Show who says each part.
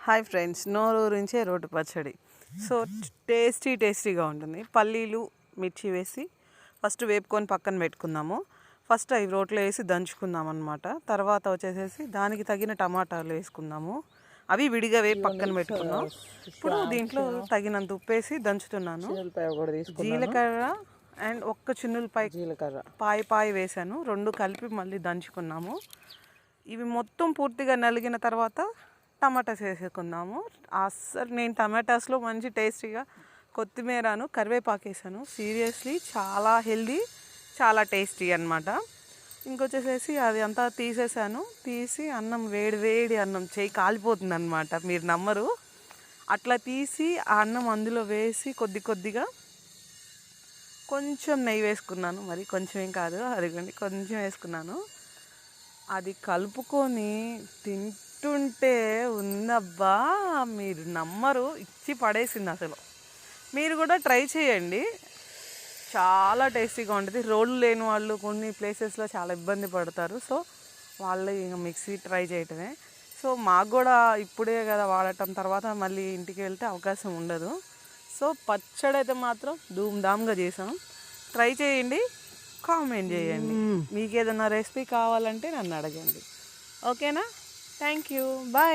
Speaker 1: Hi friends, నోరూరించే రోటి పచ్చడి. So టేస్టీగా ఉంటుంది. పల్లీలు మిర్చి వేసి ఫస్ట్ వేపుకొని పక్కన పెట్టుకుందాము. ఫస్ట్ అవి రోట్లో వేసి దంచుకుందాం అనమాట. తర్వాత వచ్చేసేసి దానికి తగిన టమాటాలు వేసుకుందాము. అవి విడిగా వేపు పక్కన పెట్టుకున్నాం. ఇప్పుడు దీంట్లో తగినంత ఉప్పేసి దంచుతున్నాను. జీలకర్ర అండ్ ఒక్క చిన్నులపాయ పాయ వేసాను. రెండు కలిపి మళ్ళీ దంచుకున్నాము. ఇవి మొత్తం పూర్తిగా నలిగిన తర్వాత టమాటాస్ వేసుకుందాము. అస్సలు నేను టమాటాస్లో మంచి టేస్టీగా కొత్తిమీరను కరివేపాకు వేసాను. సీరియస్లీ చాలా హెల్దీ, చాలా టేస్టీ అనమాట. ఇంకొచ్చేసేసి అది అంతా తీసేసాను. తీసి అన్నం వేడి అన్నం చేయి కాలిపోతుంది అనమాట, మీరు నమ్మరు. అట్లా తీసి ఆ అన్నం అందులో వేసి కొద్దిగా కొంచెం నెయ్యి వేసుకున్నాను. మరి కొంచెం ఏం కాదు, అదిగోండి కొంచెం వేసుకున్నాను. అది కలుపుకొని తింటుంటే ఉందబ్బా, మీరు నమ్మరు, ఇచ్చి పడేసింది అసలు. మీరు కూడా ట్రై చేయండి, చాలా టేస్టీగా ఉంటుంది. రోళ్ళు లేని వాళ్ళు కొన్ని ప్లేసెస్లో చాలా ఇబ్బంది పడతారు. సో వాళ్ళు ఇంకా మిక్సీ ట్రై చేయటమే. సో మాకు కూడా ఇప్పుడే కదా వాడటం, తర్వాత మళ్ళీ ఇంటికి వెళ్తే అవకాశం ఉండదు. సో పచ్చడి అయితే మాత్రం ధూమ్ధామ్గా చేసాం. ట్రై చేయండి, కామెంట్ చేయండి. మీకు ఏదైనా రెసిపీ కావాలంటే నన్ను అడగండి. ఓకేనా? Thank you, bye.